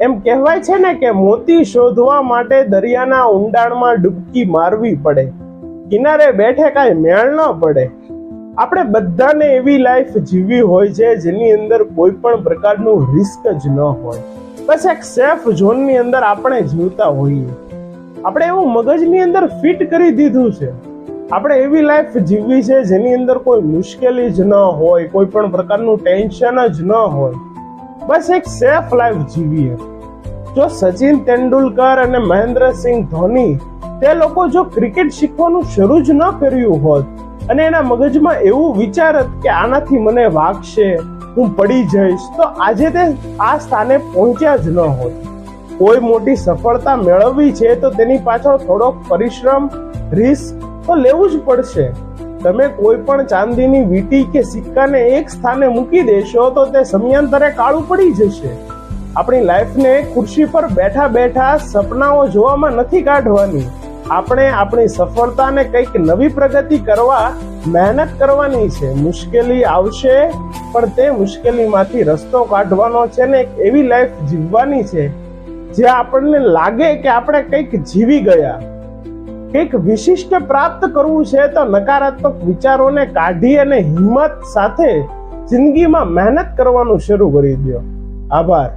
એમ કહેવાય છે ને કે મોતી શોધવા માટે દરિયાના ઊંડાણમાં ડૂબકી મારવી પડે, કિનારે બેઠે કાંઈ મેળ ન પડે. આપણે બધાને એવી લાઈફ જીવવી હોય છે જેની અંદર કોઈ પણ પ્રકારનું રિસ્ક જ ન હોય. બસ એક સેફ ઝોનની અંદર આપણે જીવતા હોઈએ. આપણે એવું મગજની અંદર ફિટ કરી દીધું છે. આપણે એવી લાઈફ જીવવી છે જેની અંદર કોઈ મુશ્કેલી જ ન હોય, કોઈ પણ પ્રકારનું ટેન્શન જ ન હોય. બસ એક સેફ લાઈફ જીવીએ. જો સચિન તેંડુલકર અને મહેન્દ્રસિંહ ધોની તે લોકો જો ક્રિકેટ શીખવાનું શરૂ જ ન કર્યું હોત અને એના મગજમાં એવું વિચારત કે આનાથી મને વાગશે, હું પડી જઈશ, તો આજે તે આ સ્થાને પહોંચ્યા જ ન હોત. કોઈ મોટી સફળતા મેળવવી છે તો તેની પાછળ થોડોક પરિશ્રમ, રિસ્ક તો લેવું જ પડશે. તમે કોઈ પણ ચાંદીની વીંટી કે સિક્કાને એક સ્થાને મૂકી દેશો તો તે સમયાંતરે કાળું પડી જશે. આપણી લાઈફને ખુરશી પર બેઠા બેઠા સપનાઓ જોવામાં નથી કાઢવાની. આપણે આપણી સફળતાને કંઈક નવી પ્રગતિ કરવા મહેનત કરવાની છે. મુશ્કેલી આવશે પણ તે મુશ્કેલીમાંથી રસ્તો કાઢવાનો છે ને એક એવી લાઈફ જીવવાની છે જે આપણને લાગે કે આપણે કંઈક જીવી ગયા, કંઈક વિશિષ્ટ પ્રાપ્ત કરવું છે. તો નકારાત્મક વિચારોને કાઢી અને હિંમત સાથે જિંદગીમાં મહેનત કરવાનું શરૂ કરી દો. આભાર.